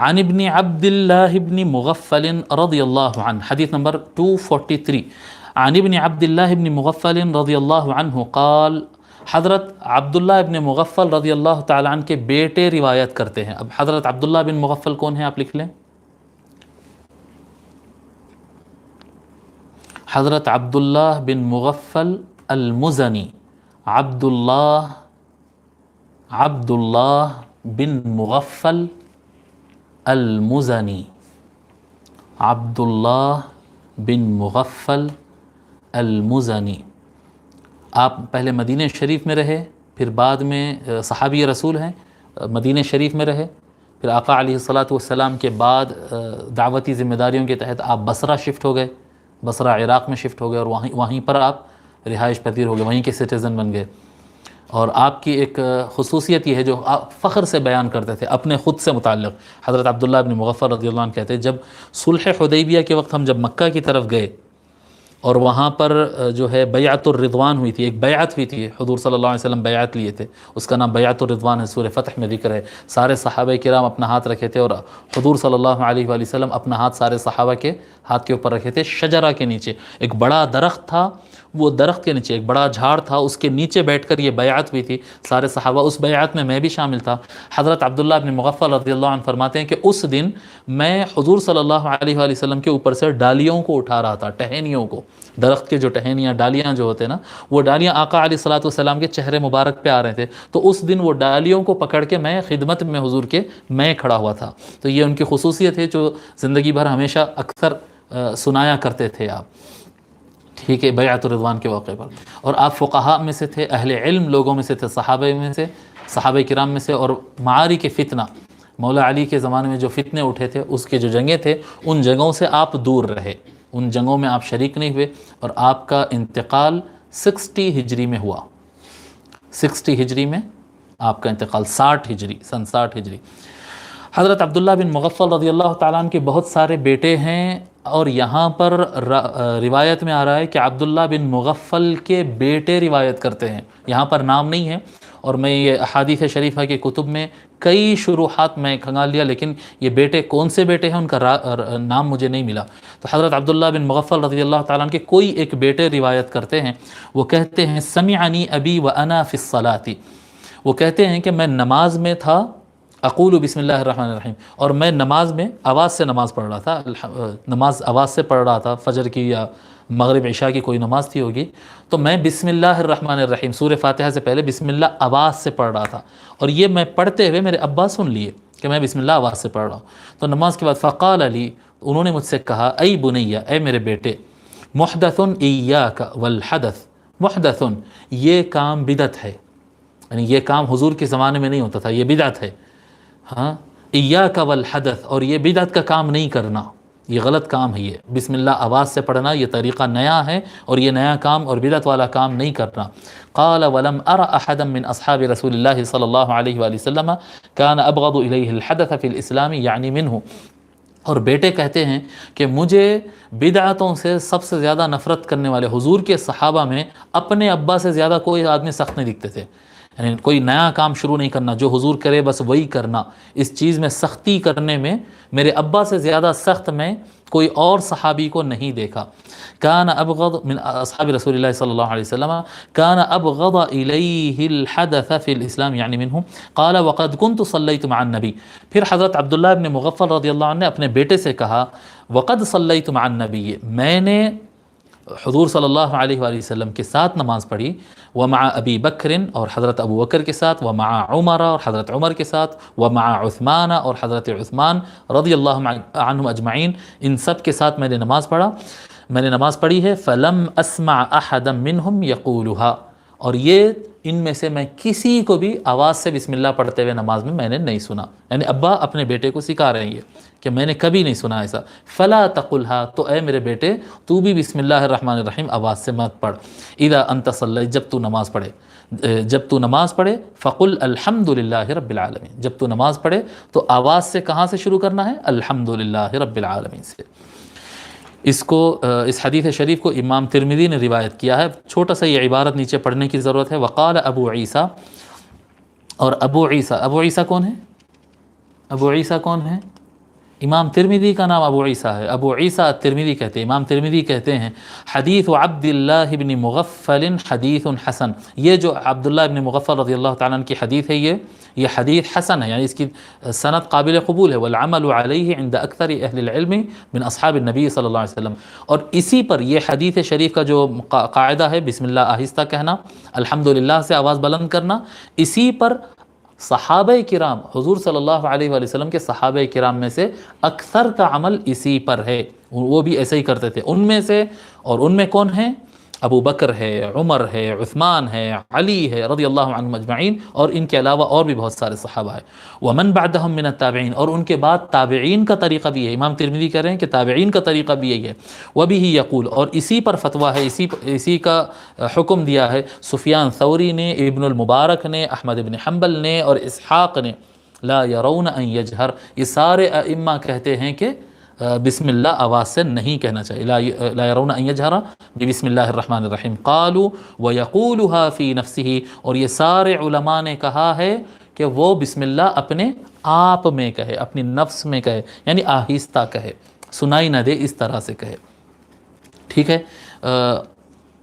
عن ابن عبد الله بن مغفل رضي الله عنه، حديث نمبر 243. عن ابن عبد الله بن مغفل رضی اللہ عنہ قال، حضرت عبداللہ ابن مغفل رضی اللہ تعالی عنہ کے بیٹے روایت کرتے ہیں. اب حضرت عبداللہ بن مغفل کون ہیں؟ آپ لکھ لیں. حضرت عبداللہ بن مغفل المزنی، عبداللہ بن مغفل المزنی، عبداللہ بن مغفل المزنی. آپ پہلے مدینہ شریف میں رہے، پھر بعد میں صحابی رسول ہیں، مدینہ شریف میں رہے، پھر آقا علیہ الصلاۃ والسلام کے بعد دعوتی ذمہ داریوں کے تحت آپ بصرہ شفٹ ہو گئے، بصرہ عراق میں شفٹ ہو گئے، اور وہیں پر آپ رہائش پذیر ہو گئے، وہیں کے سٹیزن بن گئے. اور آپ کی ایک خصوصیت یہ ہے جو آپ فخر سے بیان کرتے تھے اپنے خود سے متعلق. حضرت عبداللہ بن مغفل رضی اللہ عنہ کہتے ہیں، جب صلح حدیبیہ کے وقت ہم جب مکہ کی طرف گئے اور وہاں پر جو ہے بیعت الرضوان ہوئی تھی، ایک بیعت ہوئی تھی، حضور صلی اللہ علیہ وسلم بیعت لیے تھے، اس کا نام بیعت الرضوان ہے، سورہ فتح میں ذکر ہے. سارے صحابہ کرام اپنا ہاتھ رکھے تھے اور حضور صلی اللہ علیہ وآلہ وسلم اپنا ہاتھ سارے صحابہ کے ہاتھ کے اوپر رکھے تھے. شجرہ کے نیچے ایک بڑا درخت تھا، وہ درخت کے نیچے ایک بڑا جھاڑ تھا، اس کے نیچے بیٹھ کر یہ بیعت ہوئی تھی سارے صحابہ. اس بیعت میں بھی شامل تھا. حضرت عبداللہ بن مغفل رضی اللہ عنہ فرماتے ہیں کہ اس دن میں حضور صلی اللہ علیہ وآلہ وسلم کے اوپر سے ڈالیوں کو اٹھا رہا تھا، ٹہنیوں کو، درخت کے جو ٹہنیاں ڈالیاں جو ہوتے ہیں نا، وہ ڈالیاں آقا علیہ الصلاۃ والسلام کے چہرے مبارک پہ آ رہے تھے. تو اس دن وہ ڈالیوں کو پکڑ کے میں خدمت میں حضور کے میں کھڑا ہوا تھا. تو یہ ان کی خصوصیت ہے جو زندگی بھر ہمیشہ اکثر سنایا کرتے تھے آپ. ٹھیک ہے، بیعت الرضوان کے واقعے پر. اور آپ فقہاء میں سے تھے، اہل علم لوگوں میں سے تھے، صحابہ میں سے، صحابہ کرام میں سے. اور معارک فتنہ، مولا علی کے زمانے میں جو فتنے اٹھے تھے، اس کے جو جنگیں تھے، ان جنگوں سے آپ دور رہے، ان جنگوں میں آپ شریک نہیں ہوئے. اور آپ کا انتقال 60 ہجری میں ہوا. 60 ہجری میں آپ کا انتقال، 60 ہجری، سن 60 ہجری. حضرت عبداللہ بن مغفل رضی اللہ تعالیٰ عنہ کے بہت سارے بیٹے ہیں، اور یہاں پر روایت میں آ رہا ہے کہ عبداللہ بن مغفل کے بیٹے روایت کرتے ہیں. یہاں پر نام نہیں ہے، اور میں یہ احادیث شریفہ کے کتب میں کئی شروحات میں کھنگال لیا، لیکن یہ بیٹے کون سے بیٹے ہیں ان کا نام مجھے نہیں ملا. تو حضرت عبداللہ بن مغفل رضی اللہ تعالیٰ عنہ کے کوئی ایک بیٹے روایت کرتے ہیں. وہ کہتے ہیں سمعنی ابی وانا فی الصلاۃ، وہ کہتے ہیں کہ میں نماز میں تھا، اقول بسم اللہ الرحمن الرحیم، اور میں نماز میں آواز سے نماز پڑھ رہا تھا، نماز آواز سے پڑھ رہا تھا، فجر کی یا مغرب عشاء کی کوئی نماز تھی ہوگی. تو میں بسم اللہ الرحمن الرحیم، سورہ فاتحہ سے پہلے بسم اللہ آواز سے پڑھ رہا تھا، اور یہ میں پڑھتے ہوئے میرے ابا سن لیے کہ میں بسم اللہ آواز سے پڑھ رہا ہوں. تو نماز کے بعد فقال علی، انہوں نے مجھ سے کہا، ای بنیہ، اے میرے بیٹے، محدث ایاک والحدث، محدث، یہ کام بدعت ہے، یعنی یہ کام حضور کے زمانے میں نہیں ہوتا تھا، یہ بدعت ہے. ہاں، ایاک والحدث، اور یہ بدعت کا کام نہیں کرنا، یہ غلط کام ہے. یہ بسم اللہ آواز سے پڑھنا یہ طریقہ نیا ہے، اور یہ نیا کام اور بدعت والا کام نہیں کرنا. قال ولم ارى احدا من اصحاب رسول اللہ صلی اللہ علیہ وآلہ وسلم كان ابغض الیہ الحدث فی الاسلام یعنی منہ. اور بیٹے کہتے ہیں کہ مجھے بدعتوں سے سب سے زیادہ نفرت کرنے والے حضور کے صحابہ میں اپنے ابا سے زیادہ کوئی آدمی سخت نہیں دکھتے تھے. یعنی کوئی نیا کام شروع نہیں کرنا، جو حضور کرے بس وہی کرنا، اس چیز میں سختی کرنے میں میرے ابا سے زیادہ سخت میں کوئی اور صحابی کو نہیں دیکھا. کان ابغض من اصحاب رسول اللہ صلی اللہ علیہ وسلم کان ابغض الیہ الحدث فی الاسلام یعنی منہ. قال وقد كنت صلیت مع النبی. پھر حضرت عبداللہ ابن مغفل رضی اللہ عنہ نے اپنے بیٹے سے کہا، وقد صلیت مع النبی، میں نے حضور صلی اللہ علیہ وآلہ وسلم کے ساتھ نماز پڑھی، ومع ابی بکر، اور حضرت ابو بکر کے ساتھ، ومع عمر، اور حضرت عمر کے ساتھ، ومع عثمان، اور حضرت عثمان رضی اللہ عنہم اجمعین، ان سب کے ساتھ میں نے نماز پڑھی ہے. فلم اسمع احدا منہم یقولها، اور یہ ان میں سے میں کسی کو بھی آواز سے بسم اللہ پڑھتے ہوئے نماز میں نے نہیں سنا. یعنی ابا اپنے بیٹے کو سکھا رہے ہیں یہ کہ میں نے کبھی نہیں سنا ایسا. فلا تقلها، تو اے میرے بیٹے تو بھی بسم اللہ الرحمن الرحیم آواز سے مت پڑھ. اذا انت صلی، جب تو نماز پڑھے، فقل الحمد للہ رب العالمین، جب تو نماز پڑھے تو آواز سے کہاں سے شروع کرنا ہے؟ الحمد للہ رب العالمین سے. اس حدیث شریف کو امام ترمذی نے روایت کیا ہے. چھوٹا سا یہ عبارت نیچے پڑھنے کی ضرورت ہے. وقال ابو عیسیٰ، اور ابو عیسیٰ کون ہے؟ ابو عیسیٰ کون ہے؟ امام ترمذی کا نام ابو عیسیٰ ہے، ابو عیسیٰ ترمذی کہتے ہیں، امام ترمذی کہتے ہیں حدیث عبداللہ ابن مغفل حدیث حسن، یہ جو عبداللہ ابن مغفل رضی اللہ تعالیٰ عنہ کی حدیث ہے یہ حدیث حسن ہے، یعنی اس کی سند قابل قبول ہے، والعمل علیہ عند اکثر اہل العلم من اصحاب النبی صلی اللہ علیہ وسلم، اور اسی پر یہ حدیث شریف کا جو قاعدہ ہے بسم اللہ آہستہ کہنا، الحمدللہ سے آواز بلند کرنا، اسی پر صحابہ کرام حضور صلی اللہ علیہ وآلہ وسلم کے صحابہ کرام میں سے اکثر کا عمل اسی پر ہے، وہ بھی ایسے ہی کرتے تھے، ان میں سے، اور ان میں کون ہیں؟ ابو بکر ہے، عمر ہے، عثمان ہے، علی ہے رضی اللہ عنہم اجمعین، اور ان کے علاوہ اور بھی بہت سارے صحابہ ہیں، ومن بعدہم من التابعین، اور ان کے بعد تابعین کا طریقہ بھی ہے، امام ترمذی کہہ رہے ہیں کہ تابعین کا طریقہ بھی یہی ہے، وبہ یقول، اور اسی پر فتویٰ ہے، اسی کا حکم دیا ہے سفیان ثوری نے، ابن المبارک نے، احمد بن حنبل نے، اور اسحاق نے، لا یرون ان یجہر، یہ سارے ائمہ کہتے ہیں کہ بسم اللہ آواز سے نہیں کہنا چاہیے، لا یرون ان یجہر بسم اللہ الرحمن الرحیم، قالوا ویقولها فی نفسہ، اور یہ سارے علماء نے کہا ہے کہ وہ بسم اللہ اپنے آپ میں کہے، اپنی نفس میں کہے، یعنی آہستہ کہے، سنائی نہ دے، اس طرح سے کہے، ٹھیک ہے۔